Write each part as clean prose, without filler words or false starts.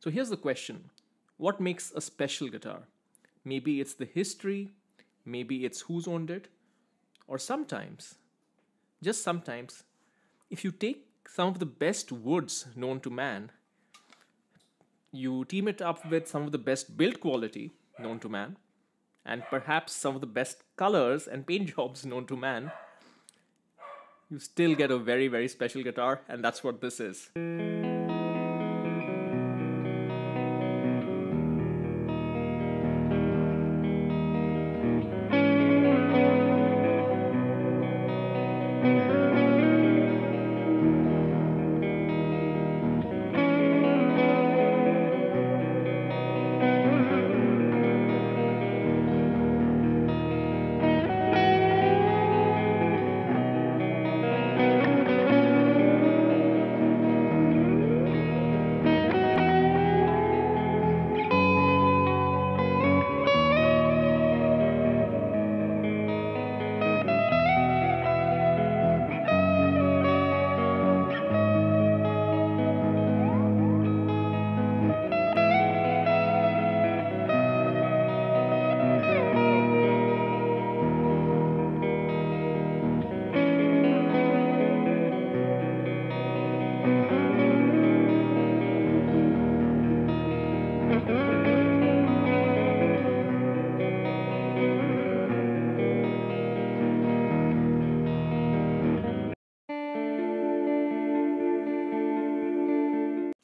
So here's the question. What makes a special guitar? Maybe it's the history, maybe it's who's owned it, or sometimes, just sometimes, if you take some of the best woods known to man, you team it up with some of the best build quality known to man, and perhaps some of the best colors and paint jobs known to man, you still get a very, very special guitar, and that's what this is.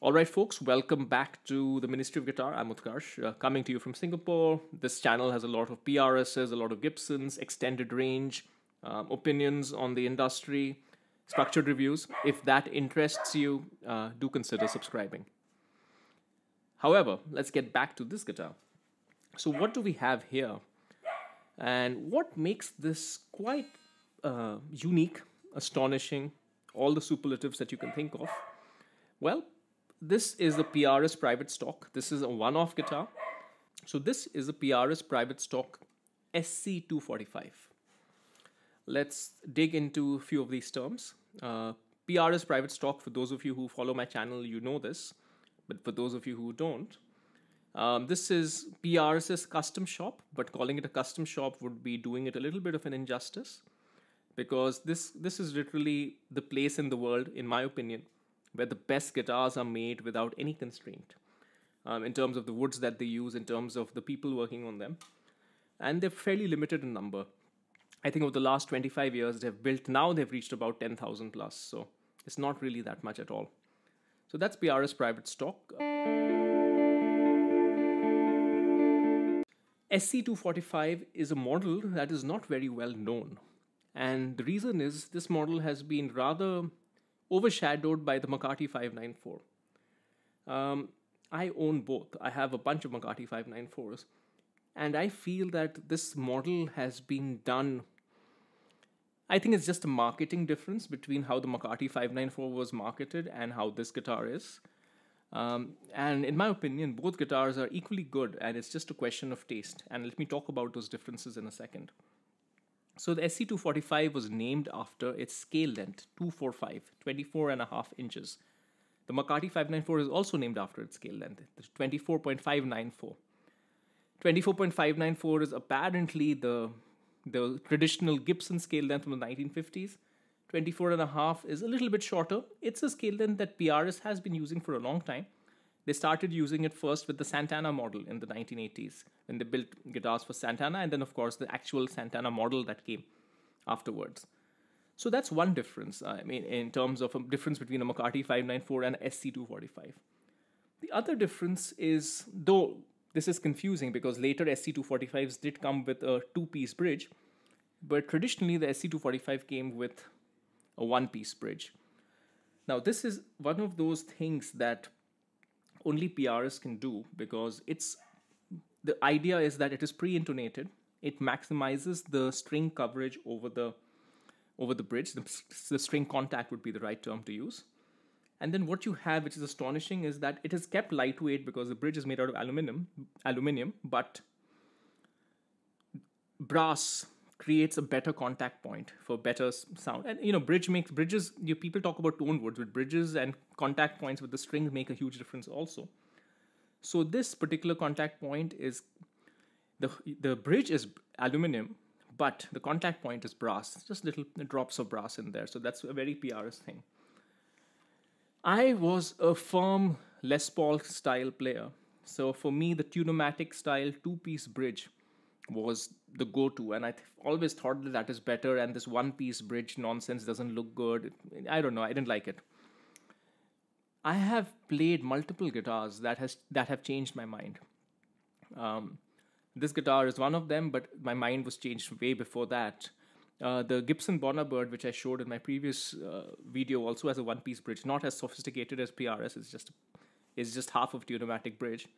All right, folks, welcome back to the Ministry of Guitar. I'm Utkarsh, coming to you from Singapore. This channel has a lot of PRSs, a lot of Gibsons, extended range, opinions on the industry, structured reviews. If that interests you, do consider subscribing. However, let's get back to this guitar. So what do we have here? And what makes this quite unique, astonishing, all the superlatives that you can think of? Well, this is a PRS Private Stock. This is a one-off guitar. So this is a PRS Private Stock SC245. Let's dig into a few of these terms. PRS Private Stock, for those of you who follow my channel, you know this. But for those of you who don't, this is PRS's custom shop, but calling it a custom shop would be doing it a little bit of an injustice, because this is literally the place in the world, in my opinion, where the best guitars are made without any constraint in terms of the woods that they use, in terms of the people working on them. And they're fairly limited in number. I think over the last 25 years, they've reached about 10,000 plus. So it's not really that much at all. So that's PRS Private Stock. SC245 is a model that is not very well known. And the reason is this model has been rather overshadowed by the McCarty 594. I own both. I have a bunch of McCarty 594s. And I feel that this model has been done. I think it's just a marketing difference between how the McCarty 594 was marketed and how this guitar is. And in my opinion, both guitars are equally good, and it's just a question of taste. And let me talk about those differences in a second. So the SC245 was named after its scale length, 245, 24.5 inches. The McCarty 594 is also named after its scale length, 24.594. 24.594 is apparently the traditional Gibson scale length from the 1950s. 24.5 is a little bit shorter. It's a scale length that PRS has been using for a long time. They started using it first with the Santana model in the 1980s, when they built guitars for Santana, and then, of course, the actual Santana model that came afterwards. So that's one difference, I mean, in terms of a difference between a McCarty 594 and a SC245. The other difference is, though this is confusing because later SC245s did come with a two-piece bridge, but traditionally the SC245 came with a one-piece bridge. Now, this is one of those things that only PRS can do, because the idea is that it is pre-intonated. It maximizes the string coverage over the bridge. The string contact would be the right term to use. And then what you have, which is astonishing, is that it is kept lightweight because the bridge is made out of aluminium, but brass creates a better contact point for better sound. And bridges, people talk about tone woods, but bridges and contact points with the strings make a huge difference also. So this particular contact point is, the bridge is aluminum, but the contact point is brass, just little drops of brass in there. So that's a very PRS thing. I was a firm Les Paul style player. So for me, the Tune-o-matic style two-piece bridge was the go-to, and I always thought that that is better, and this one-piece bridge nonsense doesn't look good. I don't know, I didn't like it. I have played multiple guitars that have changed my mind. This guitar is one of them, but my mind was changed way before that. The Gibson Bonner Bird, which I showed in my previous video, also has a one-piece bridge, not as sophisticated as PRS. It's just half of Tune-o-matic bridge.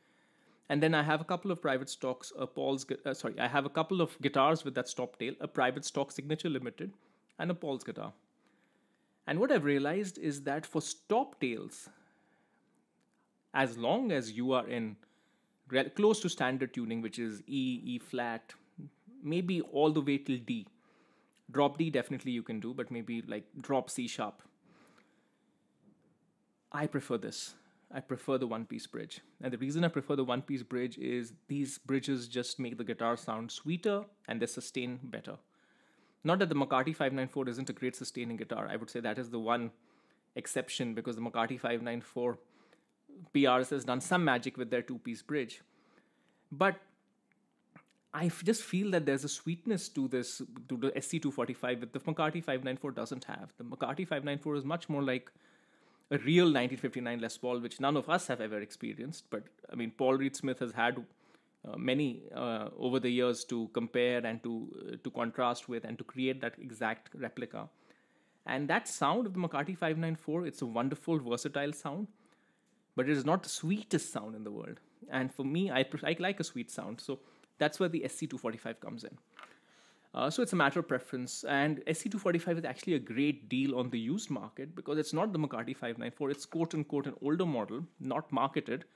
And then I have a couple of private stocks. I have a couple of guitars with that stop tail, a private stock Signature Limited, and a Paul's guitar. And what I've realized is that for stop tails, as long as you are in close to standard tuning, which is E, E flat, maybe all the way till D. Drop D definitely you can do, but maybe like drop C sharp. I prefer this. I prefer the one-piece bridge. And the reason I prefer the one-piece bridge is these bridges just make the guitar sound sweeter and they sustain better. Not that the McCarty 594 isn't a great sustaining guitar. I would say that is the one exception, because the McCarty 594 PRS has done some magic with their two-piece bridge. But I just feel that there's a sweetness to this, to the SC245 that the McCarty 594 doesn't have. The McCarty 594 is much more like a real 1959 Les Paul, which none of us have ever experienced. But I mean, Paul Reed Smith has had many over the years to compare and to contrast with and to create that exact replica. And that sound of the McCarty 594, it's a wonderful, versatile sound, but it is not the sweetest sound in the world. And for me, I like a sweet sound. So that's where the SC245 comes in. So it's a matter of preference. And SC245 is actually a great deal on the used market because it's not the McCarty 594. It's quote-unquote an older model, not marketed.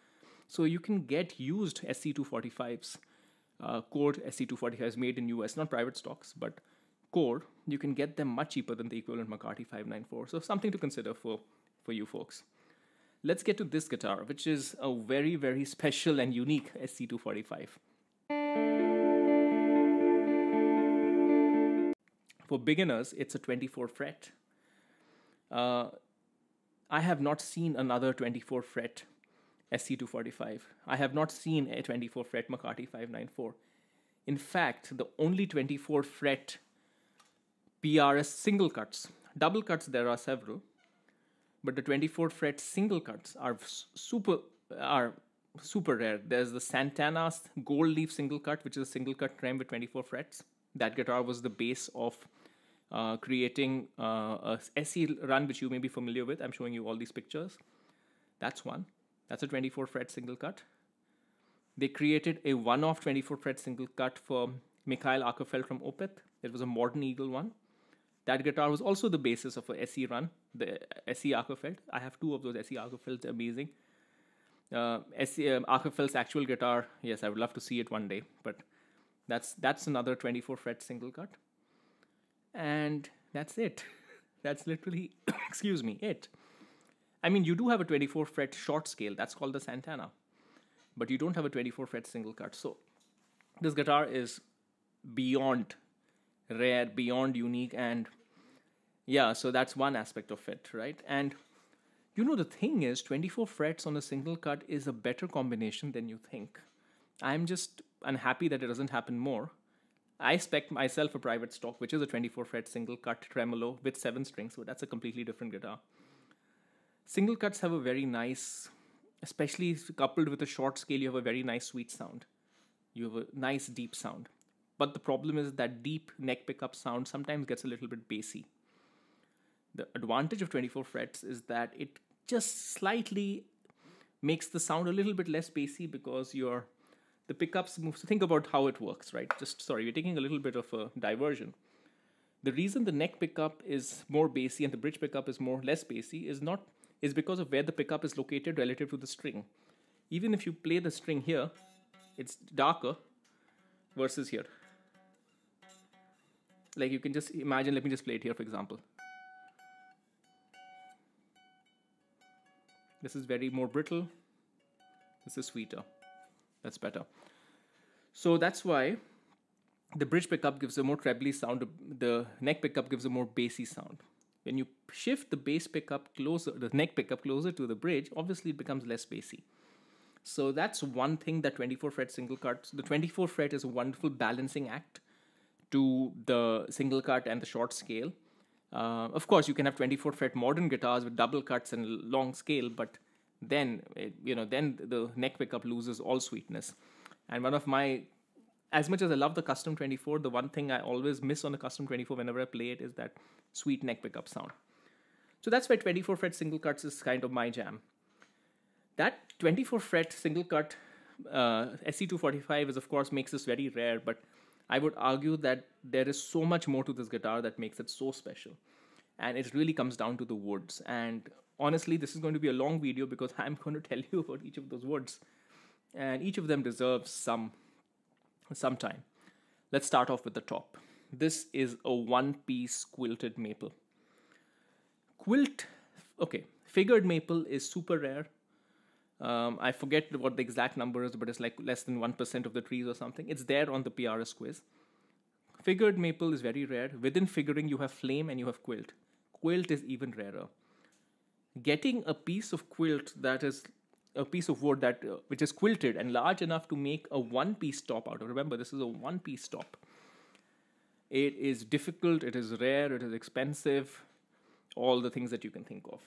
So you can get used SC245s, Core SC245s made in US, not private stocks, but Core. You can get them much cheaper than the equivalent McCarty 594. So something to consider for you folks. Let's get to this guitar, which is a very, very special and unique SC245. For beginners, it's a 24 fret. I have not seen another 24 fret SC245. I have not seen a 24 fret McCarty 594. In fact, the only 24 fret PRS single cuts, double cuts there are several, but the 24 fret single cuts are super rare. There's the Santana Gold Leaf single cut, which is a single cut trem with 24 frets. That guitar was the base of creating a SE run, which you may be familiar with. I'm showing you all these pictures. That's one. That's a 24 fret single cut. They created a one-off 24 fret single cut for Mikhail Ackerfeld from Opeth. It was a Modern Eagle one. That guitar was also the basis of a SE run, the SE Ackerfeld. I have two of those SE Ackerfelds, amazing. Ackerfeld's actual guitar, yes, I would love to see it one day, but that's another 24 fret single cut. And that's it. That's literally, excuse me, it. I mean, you do have a 24 fret short scale, that's called the Santana, but you don't have a 24 fret single cut. So this guitar is beyond rare, beyond unique, and yeah, so that's one aspect of it, right? And you know, the thing is, 24 frets on a single cut is a better combination than you think. I'm just unhappy that it doesn't happen more. I spec myself a private stock, which is a 24 fret single cut tremolo with 7 strings, so that's a completely different guitar. Single cuts have a very nice, especially coupled with a short scale, you have a very nice sweet sound. You have a nice deep sound. But the problem is that deep neck pickup sound sometimes gets a little bit bassy. The advantage of 24 frets is that it just slightly makes the sound a little bit less bassy because the pickups move. So think about how it works, right? We're taking a little bit of a diversion. The reason the neck pickup is more bassy and the bridge pickup is less bassy is because of where the pickup is located relative to the string. Even if you play the string here, it's darker versus here. Like you can just imagine, let me just play it here, for example. This is very more brittle. This is sweeter. That's better. So that's why the bridge pickup gives a more trebly sound. The neck pickup gives a more bassy sound. When you shift the bass pickup closer, the neck pickup closer to the bridge, obviously it becomes less bassy. So that's one thing that 24 fret single cut. The 24 fret is a wonderful balancing act to the single cut and the short scale. Of course, you can have 24 fret modern guitars with double cuts and long scale, but then then the neck pickup loses all sweetness. And one of my, as much as I love the custom 24, the one thing I always miss on the custom 24 whenever I play it is that sweet neck pickup sound. So that's why 24 fret single cuts is kind of my jam. That 24 fret single cut SC245 is, of course, makes this very rare, but I would argue that there is so much more to this guitar that makes it so special. And it really comes down to the woods. And honestly, this is going to be a long video because I'm going to tell you about each of those woods. And each of them deserves some time. Let's start off with the top. This is a one-piece quilted maple. Figured maple is super rare. I forget what the exact number is, but it's like less than 1% of the trees or something. It's there on the PRS quiz. Figured maple is very rare. Within figuring, you have flame and you have quilt. Quilt is even rarer. Getting a piece of quilt that is a piece of wood that which is quilted and large enough to make a one-piece top out of. Remember, this is a one-piece top. It is difficult, it is rare, it is expensive, all the things that you can think of.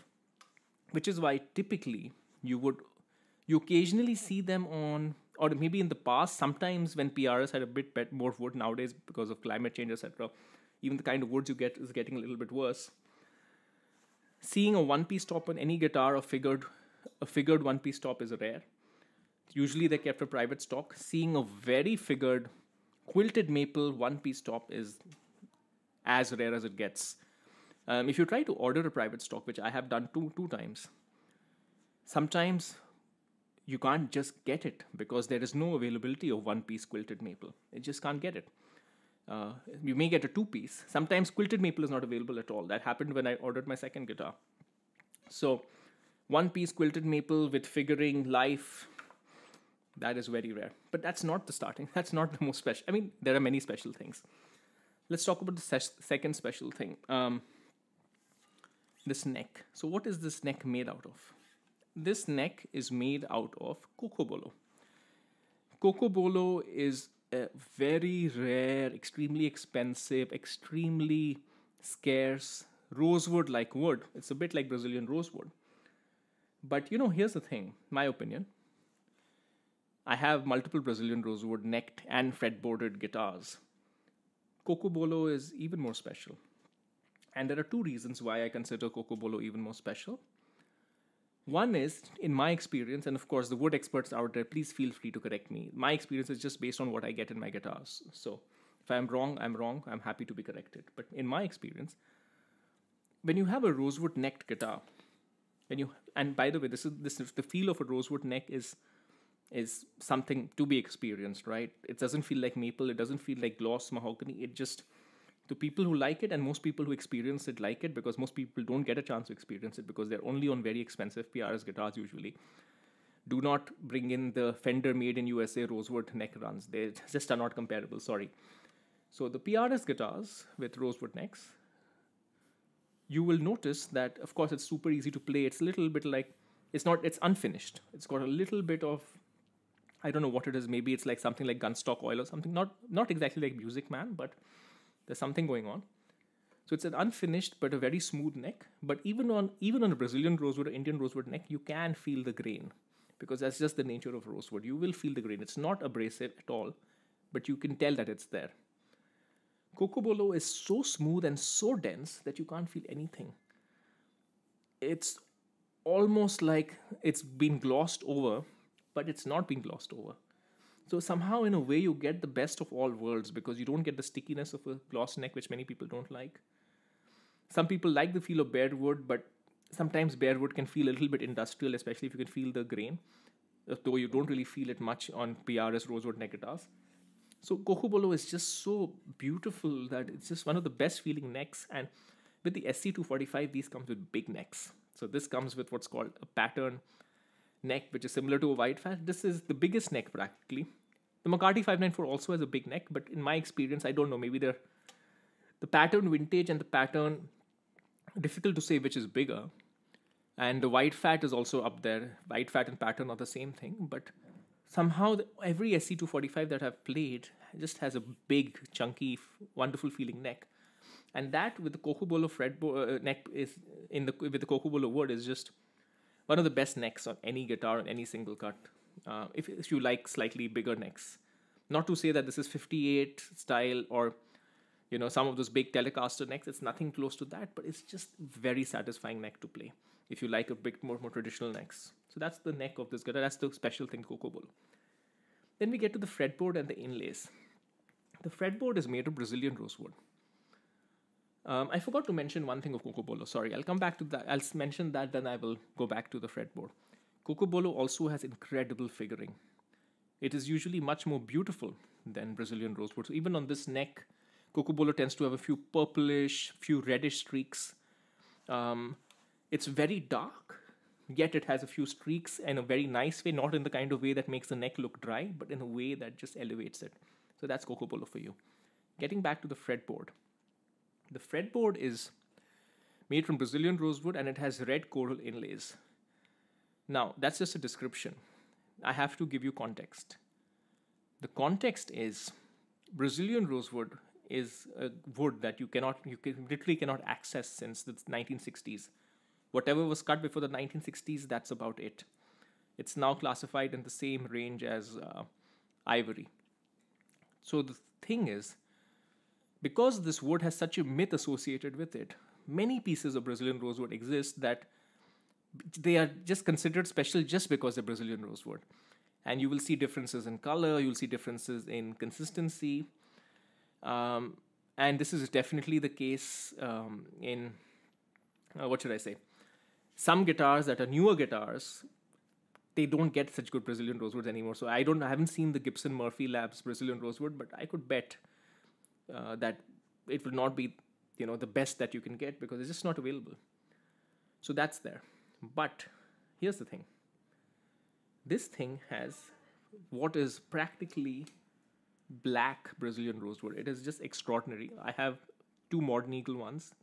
Which is why typically you occasionally see them on, or maybe in the past, sometimes when PRS had a bit more wood. Nowadays, because of climate change, etc., even the kind of woods you get is getting a little bit worse. Seeing a one-piece top on any guitar, a figured one-piece top is rare. Usually they're kept for private stock. Seeing a very figured quilted maple one-piece top is as rare as it gets. If you try to order a private stock, which I have done two times, sometimes you can't just get it because there is no availability of one-piece quilted maple. You just can't get it. You may get a two-piece. Sometimes quilted maple is not available at all. That happened when I ordered my second guitar. So one-piece quilted maple with figuring life, that is very rare. But that's not the starting. That's not the most special. I mean, there are many special things. Let's talk about the second special thing. This neck. So what is this neck made out of? This neck is made out of Cocobolo. Cocobolo is a very rare, extremely expensive, extremely scarce rosewood-like wood. It's a bit like Brazilian rosewood. But here's the thing, my opinion. I have multiple Brazilian rosewood necked and fretboarded guitars. Cocobolo is even more special. And there are two reasons why I consider Cocobolo even more special. One is, in my experience, and of course the wood experts out there, please feel free to correct me. My experience is just based on what I get in my guitars. So if I'm wrong, I'm wrong. I'm happy to be corrected. But in my experience, when you have a rosewood necked guitar, and by the way, this is the feel of a rosewood neck is something to be experienced, right? It doesn't feel like maple. It doesn't feel like gloss mahogany. It just, to people who like it, and most people who experience it like it, because most people don't get a chance to experience it because they're only on very expensive PRS guitars usually. Do not bring in the Fender made in USA rosewood neck runs. They just are not comparable, sorry. So the PRS guitars with rosewood necks, you will notice that, of course, it's super easy to play. It's a little bit like, it's unfinished. It's got a little bit of, I don't know what it is. Maybe it's like something like gunstock oil or something. Not exactly like Music Man, but there's something going on. So it's an unfinished but a very smooth neck. But even on a Brazilian rosewood or Indian rosewood neck, you can feel the grain because that's just the nature of rosewood. You will feel the grain. It's not abrasive at all, but you can tell that it's there. Cocobolo is so smooth and so dense that you can't feel anything. It's almost like it's been glossed over, but it's not being glossed over. So somehow, in a way, you get the best of all worlds because you don't get the stickiness of a gloss neck, which many people don't like. Some people like the feel of bare wood, but sometimes bare wood can feel a little bit industrial, especially if you can feel the grain, though you don't really feel it much on PRS rosewood neck guitars. So Cocobolo is just so beautiful that it's just one of the best feeling necks. And with the SC245, these comes with big necks. So this comes with what's called a pattern neck, which is similar to a wide fat. This is the biggest neck practically. The McCarty 594 also has a big neck, but in my experience, I don't know, maybe the pattern vintage and the pattern, difficult to say which is bigger. And the wide fat is also up there. Wide fat and pattern are the same thing, but somehow every SC245 that I've played just has a big, chunky, wonderful feeling neck. And that with the Cocobolo fretboard neck is with the Cocobolo wood is just one of the best necks on any guitar on any single cut. If you like slightly bigger necks, not to say that this is 58 style or some of those big Telecaster necks. It's nothing close to that, but it's just very satisfying neck to play if you like a bit more traditional necks. So that's the neck of this guitar. That's the special thing, Cocobolo. Then we get to the fretboard and the inlays. The fretboard is made of Brazilian rosewood. I forgot to mention one thing of Cocobolo. Sorry, I'll come back to that. I'll mention that, then I will go back to the fretboard. Cocobolo also has incredible figuring. It is usually much more beautiful than Brazilian rosewood. So even on this neck, Cocobolo tends to have a few purplish, few reddish streaks. It's very dark, yet it has a few streaks in a very nice way, not in the kind of way that makes the neck look dry, but in a way that just elevates it. So that's Cocobolo for you. Getting back to the fretboard. The fretboard is made from Brazilian rosewood and it has red coral inlays. Now, that's just a description. I have to give you context. The context is Brazilian rosewood is a wood that you literally cannot access since the 1960s. Whatever was cut before the 1960s, that's about it. It's now classified in the same range as ivory. So the thing is, because this wood has such a myth associated with it, many pieces of Brazilian rosewood exist that they are just considered special just because they're Brazilian rosewood. And you will see differences in color, you'll see differences in consistency. And this is definitely the case in, what should I say? Some guitars that are newer guitars, they don't get such good Brazilian rosewoods anymore. So I haven't seen the Gibson Murphy Labs Brazilian rosewood, but I could bet that it will not be, the best that you can get because it's just not available. So that's there. But here's the thing. This thing has what is practically black Brazilian rosewood. It is just extraordinary. I have 2 Modern Eagle ones,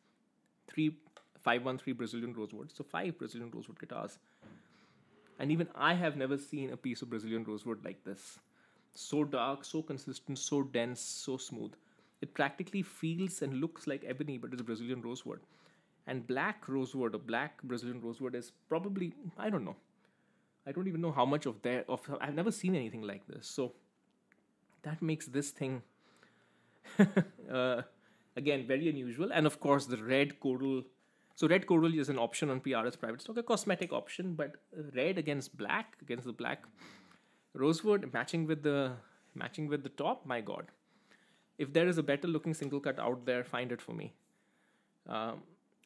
3 513 Brazilian rosewood. So 5 Brazilian rosewood guitars. And even I have never seen a piece of Brazilian rosewood like this. So dark, so consistent, so dense, so smooth. It practically feels and looks like ebony, but it's Brazilian rosewood. And black rosewood or black Brazilian rosewood is probably, I don't know. I don't even know how much I've never seen anything like this. So that makes this thing, again, very unusual. And of course, the red coral. So red coral is an option on PRS Private Stock, a cosmetic option, but red against the black rosewood, matching with the top, my God. If there is a better looking single cut out there, find it for me.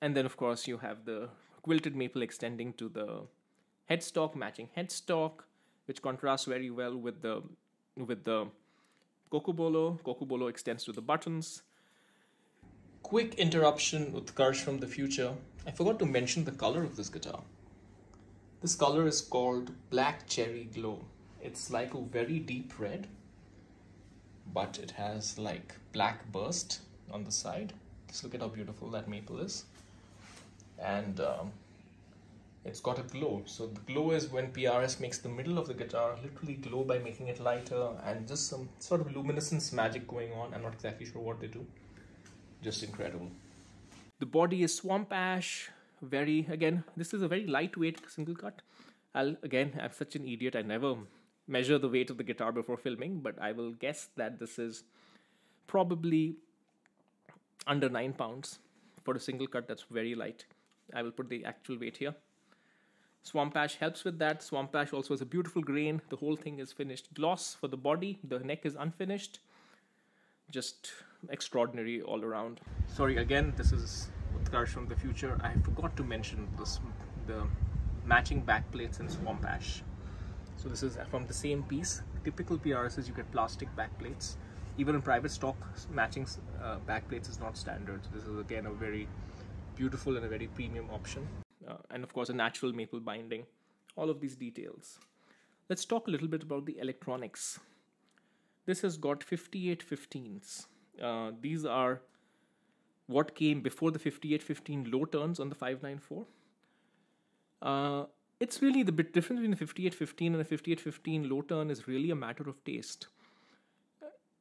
And then, of course, you have the quilted maple extending to the headstock, matching headstock, which contrasts very well with the Cocobolo. Cocobolo extends to the buttons. Quick interruption, Utkarsh from the future. I forgot to mention the color of this guitar. This color is called Black Cherry Glow. It's like a very deep red, but it has like black burst on the side. Just look at how beautiful that maple is. And it's got a glow. So the glow is when PRS makes the middle of the guitar literally glow by making it lighter, and just some sort of luminescence magic going on. I'm not exactly sure what they do. Just incredible. The body is swamp ash. This is a very lightweight single cut. I'm such an idiot. I never measure the weight of the guitar before filming, but I will guess that this is probably under 9 pounds for a single cut. That's very light. I will put the actual weight here. Swamp ash helps with that. Swamp ash also has a beautiful grain. The whole thing is finished gloss for the body. The neck is unfinished. Just extraordinary all around. Sorry, again, this is Utkarsh from the future. I forgot to mention the matching back plates in swamp ash. So this is from the same piece. Typical PRSs, you get plastic back plates. Even in private stock, matching back plates is not standard. So this is again a very beautiful and a very premium option. And of course, a natural maple binding all of these details. Let's talk a little bit about the electronics. This has got 5815s. These are what came before the 5815 low turns on the 594. It's really the bit difference between the 5815 and the 5815 low turn is really a matter of taste.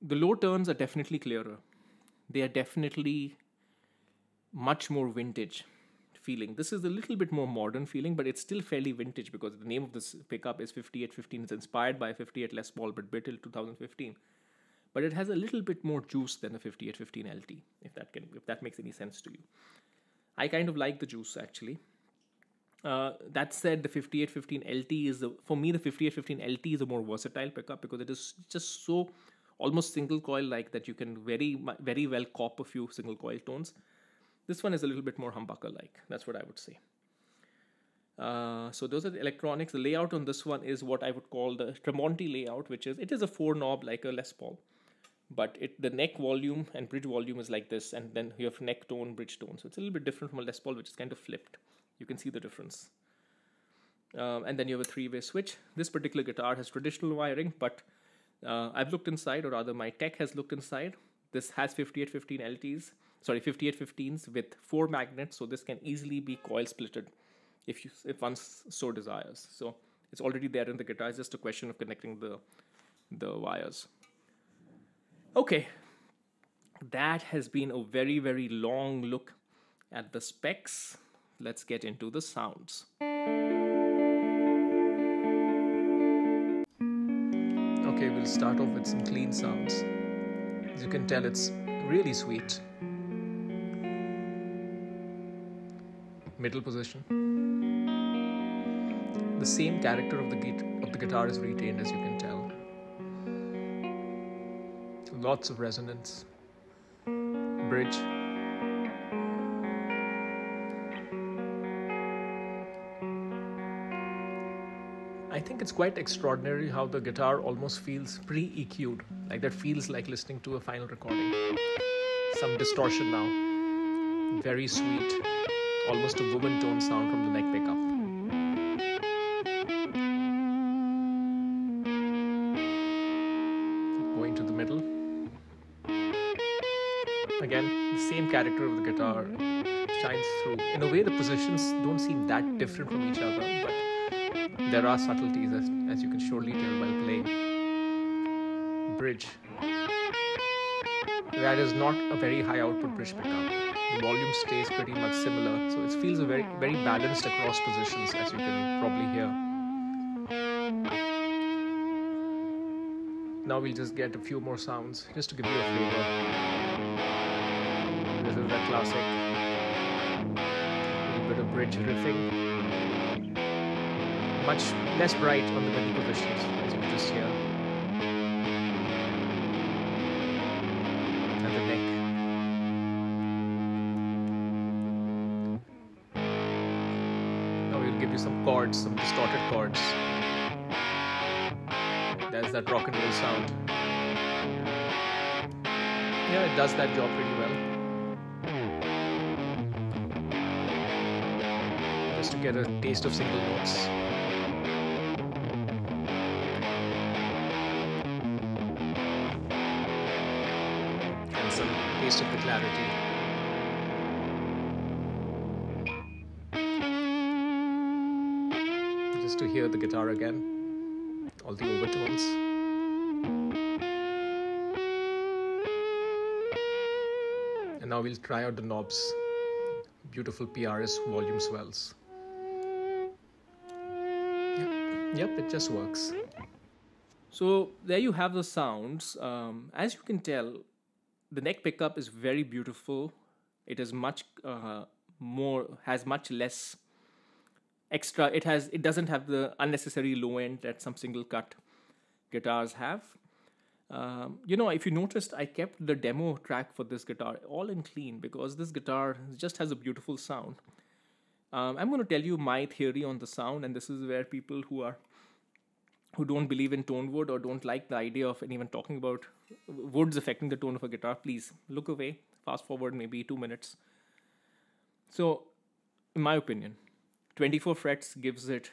The low turns are definitely clearer. They are definitely much more vintage feeling. This is a little bit more modern feeling, but it's still fairly vintage because the name of this pickup is 5815. It's inspired by 58 Les Paul, but built till 2015. But it has a little bit more juice than a 5815 LT, if that makes any sense to you. I kind of like the juice actually. That said, the 5815 LT for me, the 5815 LT is a more versatile pickup because it is just so almost single coil like that you can very, very well cop a few single coil tones. This one is a little bit more humbucker like. That's what I would say. So those are the electronics. The layout on this one is what I would call the Tremonti layout, which is, it is a 4-knob like a Les Paul. But the neck volume and bridge volume is like this, and then you have neck tone, bridge tone. So it's a little bit different from a Les Paul, which is kind of flipped. You can see the difference. And then you have a 3-way switch. This particular guitar has traditional wiring, but I've looked inside, or rather my tech has looked inside. This has 5815s with 4 magnets, so this can easily be coil splitted if one so desires. So it's already there in the guitar. It's just a question of connecting the wires. Okay, that has been a very, very long look at the specs. Let's get into the sounds. Okay, we'll start off with some clean sounds. As you can tell, it's really sweet. Middle position. The same character of the guitar is retained, as you can tell. Lots of resonance. Bridge. I think it's quite extraordinary how the guitar almost feels pre-EQ'd. Like that feels like listening to a final recording. Some distortion now. Very sweet. Almost a woman tone sound from the neck pickup. Going to the middle. Again, the same character of the guitar shines through. In a way, the positions don't seem that different from each other, but there are subtleties as you can surely tell while playing. Bridge. That is not a very high output bridge pickup. The volume stays pretty much similar, so it feels very, very balanced across positions, as you can probably hear. Now we'll just get a few more sounds, just to give you a flavor. This is that classic. A little bit of bridge riffing. Much less bright on the middle positions, as you can just hear. And the neck. Now we'll give you some chords, some distorted chords. There's that rock and roll sound. Yeah, it does that job pretty well. Just to get a taste of single notes. And some taste of the clarity. Just to hear the guitar again. All the overtones. And now we'll try out the knobs. Beautiful PRS volume swells. Yep, it just works. So there you have the sounds. As you can tell, the neck pickup is very beautiful. It is much has much less extra. It doesn't have the unnecessary low end that some single cut guitars have. If you noticed, I kept the demo track for this guitar all in clean because this guitar just has a beautiful sound. I'm going to tell you my theory on the sound, and this is where people who don't believe in tone wood or don't like the idea of even talking about woods affecting the tone of a guitar, please look away, fast forward maybe 2 minutes. So, in my opinion, 24 frets gives it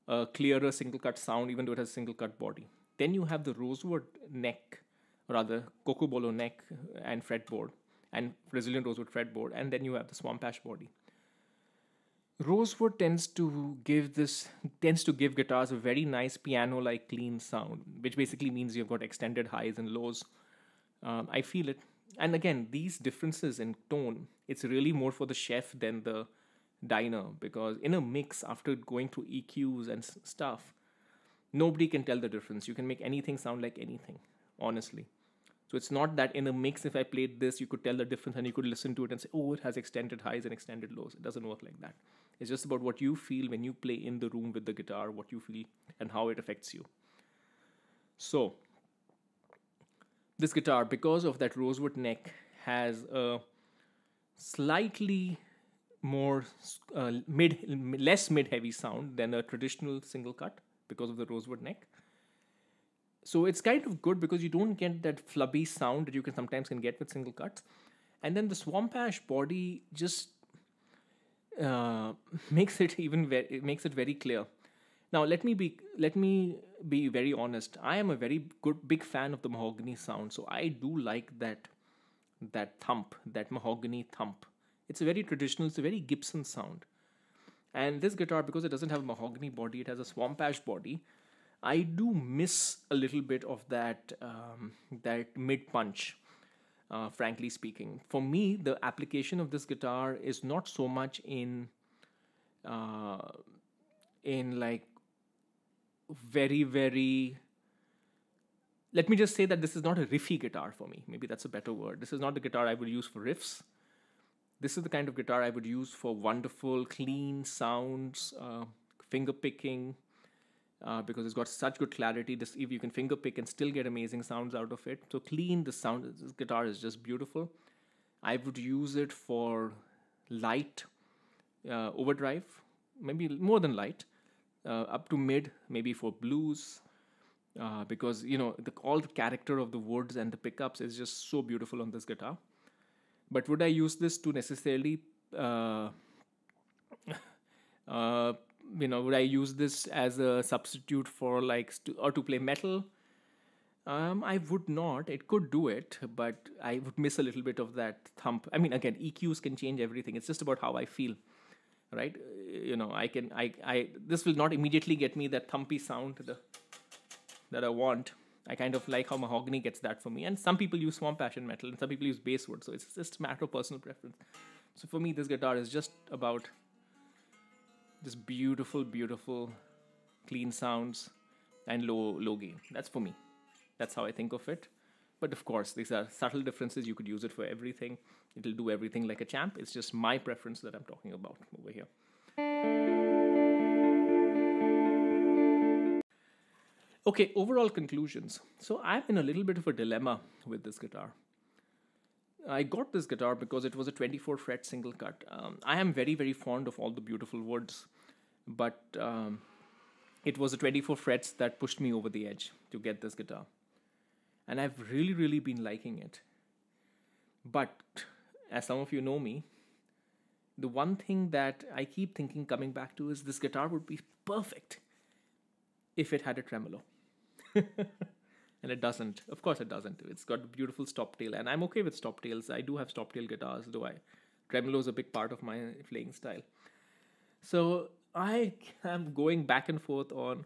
a clearer single cut sound, even though it has a single cut body. Then you have the rosewood neck, rather Cocobolo neck and fretboard, and Brazilian rosewood fretboard, and then you have the swamp ash body. Rosewood tends to give guitars a very nice piano-like clean sound, which basically means you've got extended highs and lows. I feel it. And again, these differences in tone, it's really more for the chef than the diner, because in a mix, after going through EQs and stuff, nobody can tell the difference. You can make anything sound like anything, honestly. So it's not that in a mix, if I played this, you could tell the difference and you could listen to it and say, oh, it has extended highs and extended lows. It doesn't work like that. It's just about what you feel when you play in the room with the guitar, what you feel and how it affects you. So this guitar, because of that rosewood neck, has a slightly more less mid-heavy sound than a traditional single cut because of the rosewood neck. So it's kind of good because you don't get that flubby sound that you sometimes get with single cuts. And then the swamp ash body just makes it very clear. Now let me be very honest. I am a very big fan of the mahogany sound, so I do like that thump, that mahogany thump. It's a very traditional, it's a very Gibson sound. And this guitar, because it doesn't have a mahogany body, it has a swamp ash body. I do miss a little bit of that mid punch, frankly speaking. For me, the application of this guitar is not so much in like very, very. Let me just say that this is not a riffy guitar for me. Maybe that's a better word. This is not the guitar I would use for riffs. This is the kind of guitar I would use for wonderful, clean sounds, finger picking. Because it's got such good clarity. If you can finger pick and still get amazing sounds out of it. So clean, this guitar is just beautiful. I would use it for light overdrive, maybe more than light, up to mid, maybe for blues. Because all the character of the woods and the pickups is just so beautiful on this guitar. But would I use this to necessarily would I use this as a substitute for to play metal? I would not. It could do it, but I would miss a little bit of that thump. I mean, again, EQs can change everything. It's just about how I feel, right? This will not immediately get me that thumpy sound that I want. I kind of like how mahogany gets that for me. And some people use swamp ash in metal, and some people use basswood. So it's just a matter of personal preference. So for me, this guitar is just about this beautiful, beautiful, clean sounds and low gain. That's for me. That's how I think of it. But of course, these are subtle differences. You could use it for everything. It'll do everything like a champ. It's just my preference that I'm talking about over here. Okay, overall conclusions. So I'm in a little bit of a dilemma with this guitar. I got this guitar because it was a 24 fret single cut. I am very, very fond of all the beautiful woods, but it was the 24 frets that pushed me over the edge to get this guitar. And I've really, really been liking it. But as some of you know me, the one thing that I keep coming back to is this guitar would be perfect if it had a tremolo. And it doesn't. Of course it doesn't. It's got a beautiful stop tail, and I'm okay with stop tails. I do have stop tail guitars, tremolo is a big part of my playing style. So I am going back and forth on,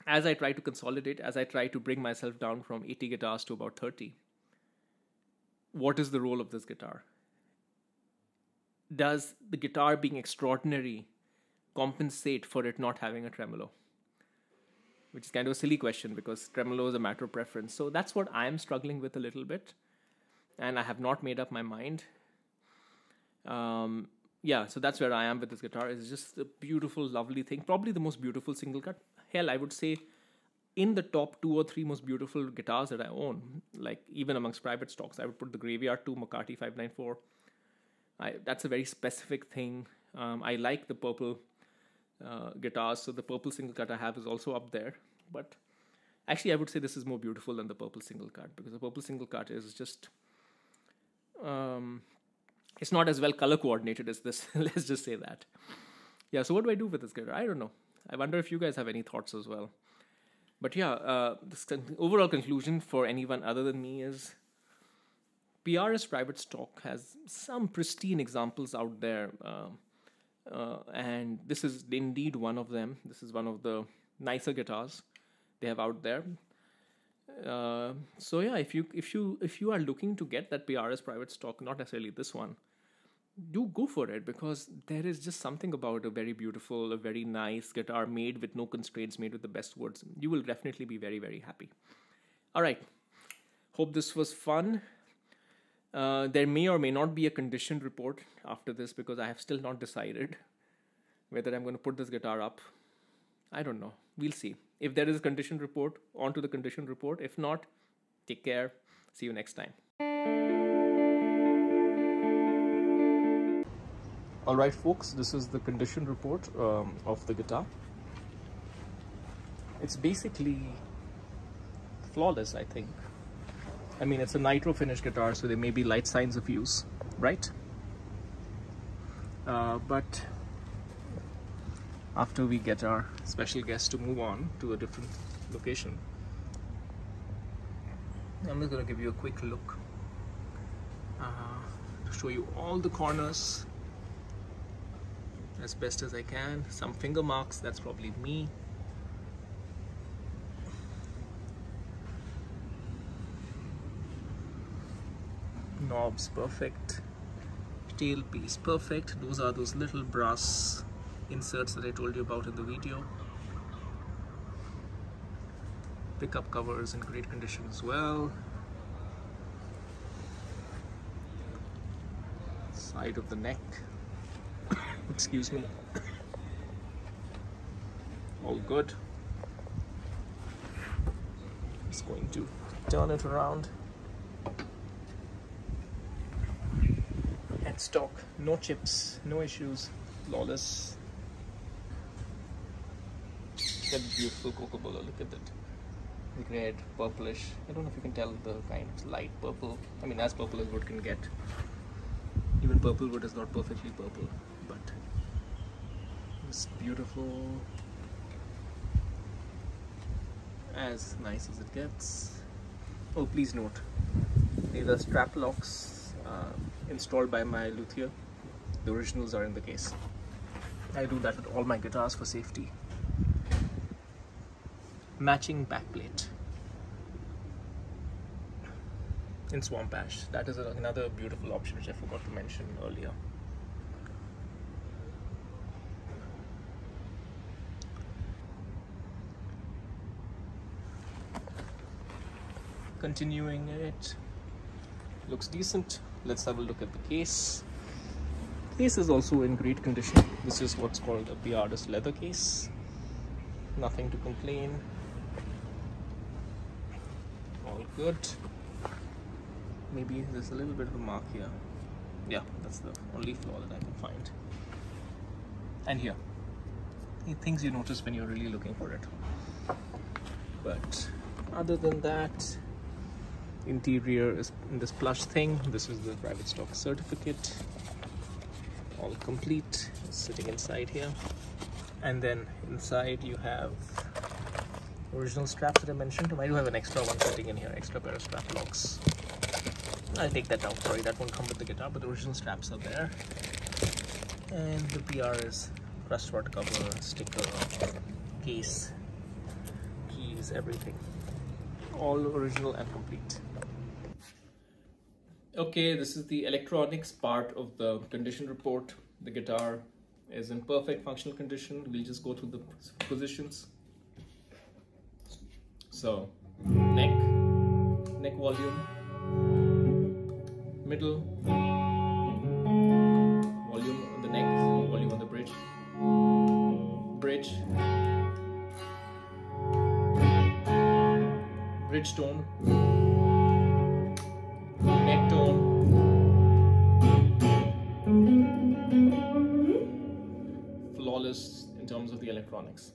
as I try to consolidate, as I try to bring myself down from 80 guitars to about 30, what is the role of this guitar? Does the guitar being extraordinary compensate for it not having a tremolo? Which is kind of a silly question because tremolo is a matter of preference. So that's what I'm struggling with a little bit. And I have not made up my mind. So that's where I am with this guitar. It's just a beautiful, lovely thing. Probably the most beautiful single cut. Hell, I would say in the top 2 or 3 most beautiful guitars that I own, like even amongst private stocks, I would put the Graveyard 2 McCarthy 594. That's a very specific thing. I like the purple guitars, so the purple single cut I have is also up there. But actually I would say this is more beautiful than the purple single cut, because the purple single cut is just it's not as well color coordinated as this. Let's just say that. Yeah, so what do I do with this guitar? I don't know. I wonder if you guys have any thoughts as well. But yeah, the overall conclusion for anyone other than me is PRS Private Stock has some pristine examples out there. And this is indeed one of them. This is one of the nicer guitars they have out there. So yeah, if you are looking to get that PRS Private Stock, not necessarily this one, do go for it, because there is just something about a very beautiful, a very nice guitar made with no constraints, made with the best woods. You will definitely be very, very happy. All right. Hope this was fun. There may or may not be a condition report after this, because I have still not decided whether I'm going to put this guitar up. I don't know. We'll see. If there is a condition report, on to the condition report. If not, take care. See you next time. All right, folks, this is the condition report of the guitar. It's basically flawless, I think. I mean, it's a nitro finish guitar, so there may be light signs of use, right? But after we get our special guest to move on to a different location, I'm just going to give you a quick look to show you all the corners as best as I can. Some finger marks, that's probably me. Knobs perfect, tailpiece perfect. Those are those little brass inserts that I told you about in the video. Pickup cover is in great condition as well. Side of the neck, excuse me, all good. Just going to turn it around. Headstock, no chips, no issues, flawless. That beautiful Cocobolo, look at that. Red, purplish. I don't know if you can tell the kind of light purple. I mean, as purple as wood can get. Even purple wood is not perfectly purple, but it's beautiful. As nice as it gets. Oh, please note, these are strap locks installed by my luthier. The originals are in the case. I do that with all my guitars for safety. Matching backplate in swamp ash. That is another beautiful option which I forgot to mention earlier. Continuing it, looks decent. Let's have a look at the case. Case is also in great condition. This is what's called a PRS leather case. Nothing to complain. All good. Maybe there's a little bit of a mark here. Yeah, that's the only flaw that I can find. And here, things you notice when you're really looking for it. But other than that, interior is in this plush thing. This is the private stock certificate, all complete, sitting inside here. And then inside you have original straps that I mentioned. I do have an extra one sitting in here, extra pair of strap locks. I'll take that out, sorry, that won't come with the guitar, but the original straps are there. And the PRS crust rod cover, sticker, case, keys, everything. All original and complete. Okay, this is the electronics part of the condition report. The guitar is in perfect functional condition. We'll just go through the positions. So, neck volume, middle, volume on the neck, volume on the bridge, bridge tone, neck tone, flawless in terms of the electronics.